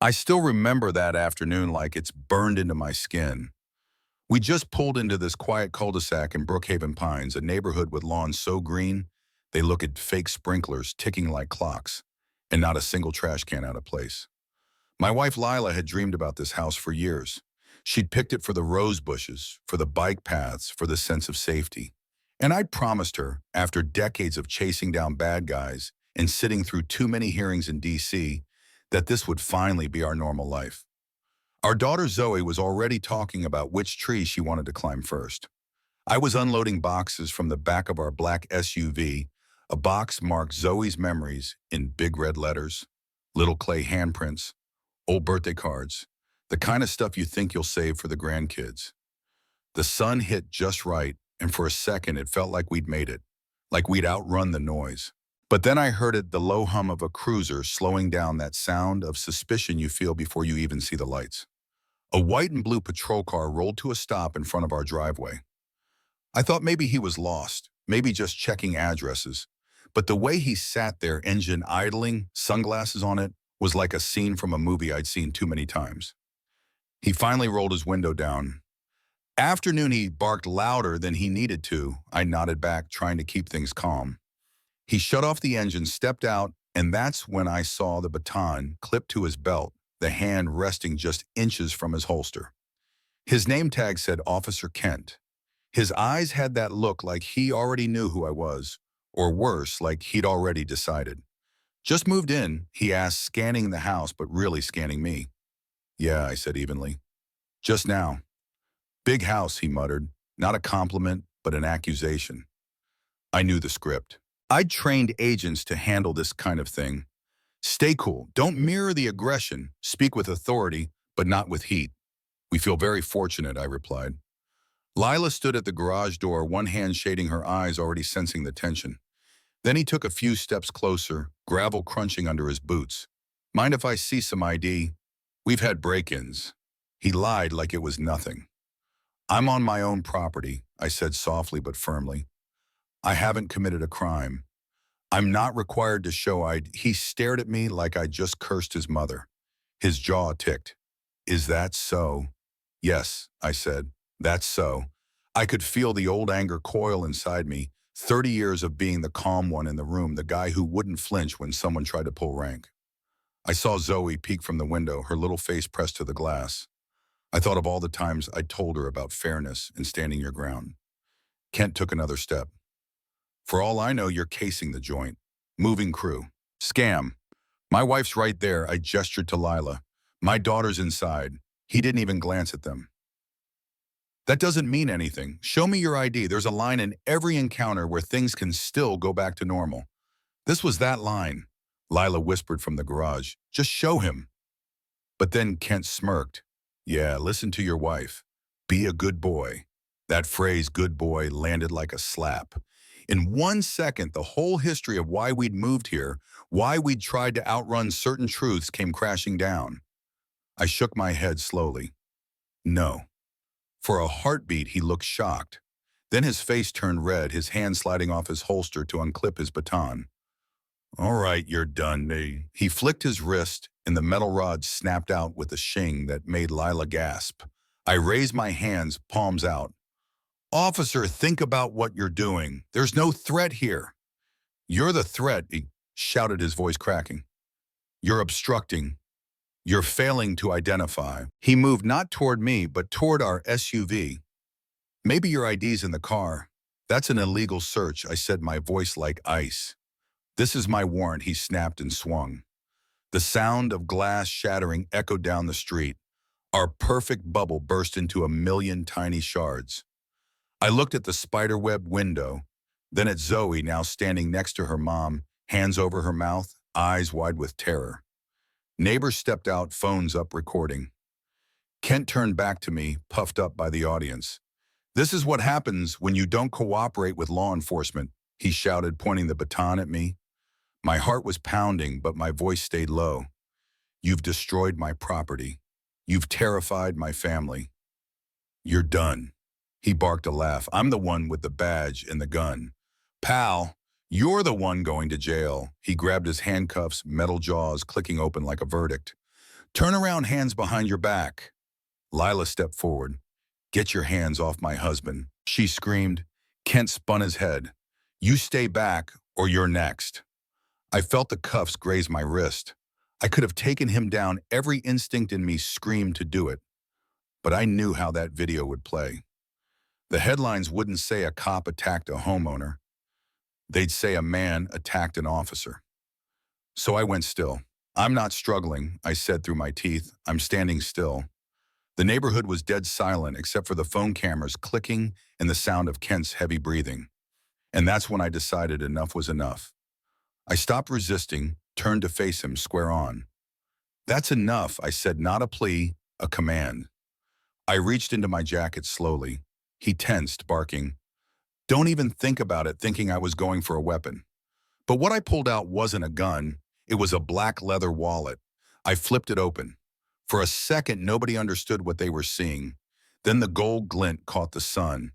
I still remember that afternoon like it's burned into my skin. We just pulled into this quiet cul-de-sac in Brookhaven Pines, a neighborhood with lawns so green, they look at fake sprinklers ticking like clocks, and not a single trash can out of place. My wife Lila had dreamed about this house for years. She'd picked it for the rose bushes, for the bike paths, for the sense of safety. And I'd promised her, after decades of chasing down bad guys and sitting through too many hearings in DC, that this would finally be our normal life. Our daughter Zoe was already talking about which tree she wanted to climb first. I was unloading boxes from the back of our black SUV, a box marked Zoe's memories in big red letters, little clay handprints, old birthday cards, the kind of stuff you think you'll save for the grandkids. The sun hit just right, and for a second it felt like we'd made it, like we'd outrun the noise. But then I heard it, the low hum of a cruiser slowing down, that sound of suspicion you feel before you even see the lights. A white and blue patrol car rolled to a stop in front of our driveway. I thought maybe he was lost, maybe just checking addresses. But the way he sat there, engine idling, sunglasses on it, was like a scene from a movie I'd seen too many times. He finally rolled his window down. Afternoon, he barked louder than he needed to. I nodded back, trying to keep things calm. He shut off the engine, stepped out, and that's when I saw the baton clipped to his belt, the hand resting just inches from his holster. His name tag said Officer Kent. His eyes had that look like he already knew who I was, or worse, like he'd already decided. "Just moved in?" he asked, scanning the house, but really scanning me. "Yeah," I said evenly. "Just now." "Big house," he muttered. Not a compliment, but an accusation. I knew the script. I'd trained agents to handle this kind of thing. Stay cool. Don't mirror the aggression. Speak with authority, but not with heat. "We feel very fortunate," I replied. Lila stood at the garage door, one hand shading her eyes, already sensing the tension. Then he took a few steps closer, gravel crunching under his boots. "Mind if I see some ID? We've had break-ins." He lied like it was nothing. "I'm on my own property," I said softly but firmly. "I haven't committed a crime. I'm not required to show ID." He stared at me like I'd just cursed his mother. His jaw ticked. "Is that so?" "Yes," I said. "That's so." I could feel the old anger coil inside me, 30 years of being the calm one in the room, the guy who wouldn't flinch when someone tried to pull rank. I saw Zoe peek from the window, her little face pressed to the glass. I thought of all the times I'd told her about fairness and standing your ground. Kent took another step. "For all I know, you're casing the joint. Moving crew. Scam. My wife's right there," I gestured to Lila. "My daughter's inside." He didn't even glance at them. "That doesn't mean anything. Show me your ID. There's a line in every encounter where things can still go back to normal." This was that line. Lila whispered from the garage. "Just show him." But then Kent smirked. "Yeah, listen to your wife. Be a good boy." That phrase, "good boy," landed like a slap. In 1 second, the whole history of why we'd moved here, why we'd tried to outrun certain truths, came crashing down. I shook my head slowly. "No." For a heartbeat, he looked shocked. Then his face turned red, his hand sliding off his holster to unclip his baton. "All right, you're done." He flicked his wrist, and the metal rod snapped out with a shing that made Lila gasp. I raised my hands, palms out. "Officer, think about what you're doing. There's no threat here." "You're the threat," he shouted, his voice cracking. "You're obstructing. You're failing to identify." He moved not toward me, but toward our SUV. "Maybe your ID's in the car." "That's an illegal search," I said, my voice like ice. "This is my warrant," he snapped and swung. The sound of glass shattering echoed down the street. Our perfect bubble burst into a million tiny shards. I looked at the spiderweb window, then at Zoe, now standing next to her mom, hands over her mouth, eyes wide with terror. Neighbors stepped out, phones up, recording. Kent turned back to me, puffed up by the audience. "This is what happens when you don't cooperate with law enforcement," he shouted, pointing the baton at me. My heart was pounding, but my voice stayed low. "You've destroyed my property. You've terrified my family. You're done." He barked a laugh. "I'm the one with the badge and the gun. Pal, you're the one going to jail." He grabbed his handcuffs, metal jaws clicking open like a verdict. Turn around, hands behind your back. Lila stepped forward. Get your hands off my husband, she screamed. Kent spun his head. You stay back or you're next. I felt the cuffs graze my wrist. I could have taken him down. Every instinct in me screamed to do it. But I knew how that video would play. The headlines wouldn't say a cop attacked a homeowner. They'd say a man attacked an officer. So I went still. I'm not struggling, I said through my teeth. I'm standing still. The neighborhood was dead silent except for the phone cameras clicking and the sound of Kent's heavy breathing. And that's when I decided enough was enough. I stopped resisting, turned to face him square on. That's enough, I said, not a plea, a command. I reached into my jacket slowly. He tensed, barking, "Don't even think about it," thinking I was going for a weapon. But what I pulled out wasn't a gun. It was a black leather wallet. I flipped it open. For a second, nobody understood what they were seeing. Then the gold glint caught the sun.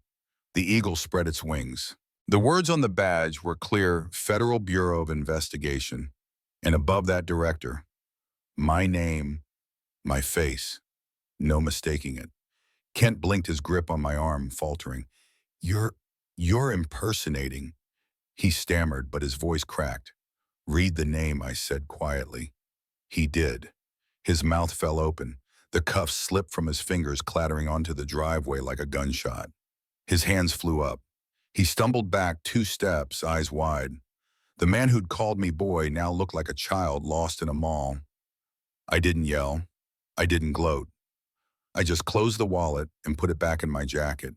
The eagle spread its wings. The words on the badge were clear: Federal Bureau of Investigation. And above that, director. My name, my face. No mistaking it. Kent blinked, his grip on my arm, faltering. You're impersonating. He stammered, but his voice cracked. Read the name, I said quietly. He did. His mouth fell open. The cuffs slipped from his fingers, clattering onto the driveway like a gunshot. His hands flew up. He stumbled back 2 steps, eyes wide. The man who'd called me boy now looked like a child lost in a mall. I didn't yell. I didn't gloat. I just closed the wallet and put it back in my jacket.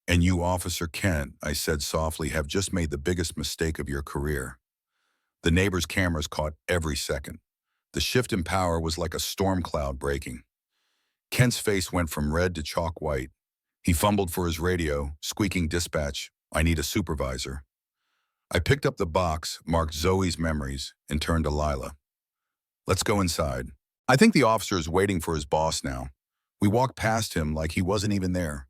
And you, Officer Kent, I said softly, have just made the biggest mistake of your career. The neighbor's cameras caught every second. The shift in power was like a storm cloud breaking. Kent's face went from red to chalk white. He fumbled for his radio, squeaking dispatch, "I need a supervisor." I picked up the box, marked Zoe's memories, and turned to Lila. Let's go inside. I think the officer is waiting for his boss now. We walked past him like he wasn't even there.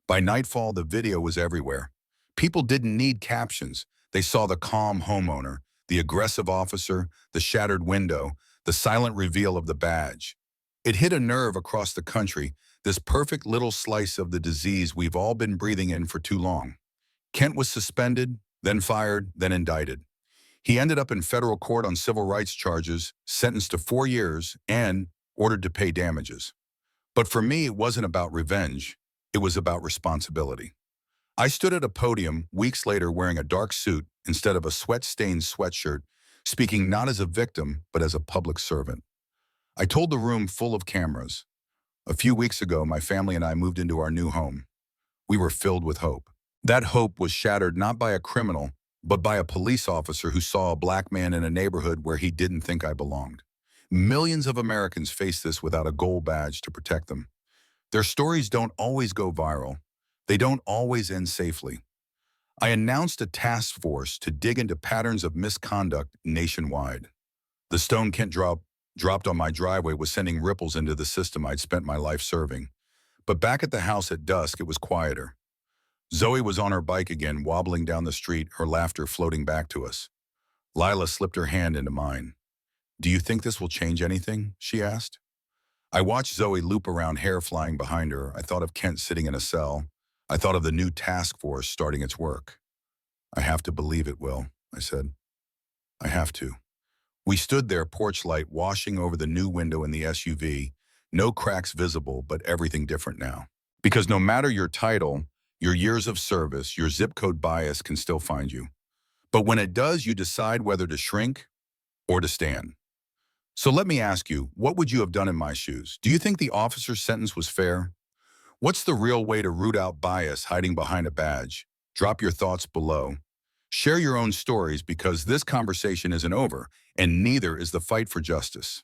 By nightfall, the video was everywhere. People didn't need captions. They saw the calm homeowner, the aggressive officer, the shattered window, the silent reveal of the badge. It hit a nerve across the country, this perfect little slice of the disease we've all been breathing in for too long. Kent was suspended, then fired, then indicted. He ended up in federal court on civil rights charges, sentenced to 4 years, and ordered to pay damages. But for me, it wasn't about revenge. It was about responsibility. I stood at a podium weeks later wearing a dark suit instead of a sweat-stained sweatshirt, speaking not as a victim, but as a public servant. I told the room full of cameras. A few weeks ago, my family and I moved into our new home. We were filled with hope. That hope was shattered not by a criminal, but by a police officer who saw a black man in a neighborhood where he didn't think I belonged. Millions of Americans face this without a gold badge to protect them. Their stories don't always go viral. They don't always end safely. I announced a task force to dig into patterns of misconduct nationwide. The stone Kent dropped on my driveway was sending ripples into the system I'd spent my life serving. But back at the house at dusk, it was quieter. Zoe was on her bike again, wobbling down the street, her laughter floating back to us. Lila slipped her hand into mine. "Do you think this will change anything?" she asked. I watched Zoe loop around, hair flying behind her. I thought of Kent sitting in a cell. I thought of the new task force starting its work. "I have to believe it will," I said. "I have to." We stood there, porch light washing over the new window in the SUV. No cracks visible, but everything different now. Because no matter your title, your years of service, your zip code bias can still find you. But when it does, you decide whether to shrink or to stand. So let me ask you, what would you have done in my shoes? Do you think the officer's sentence was fair? What's the real way to root out bias hiding behind a badge? Drop your thoughts below. Share your own stories, because this conversation isn't over, and neither is the fight for justice.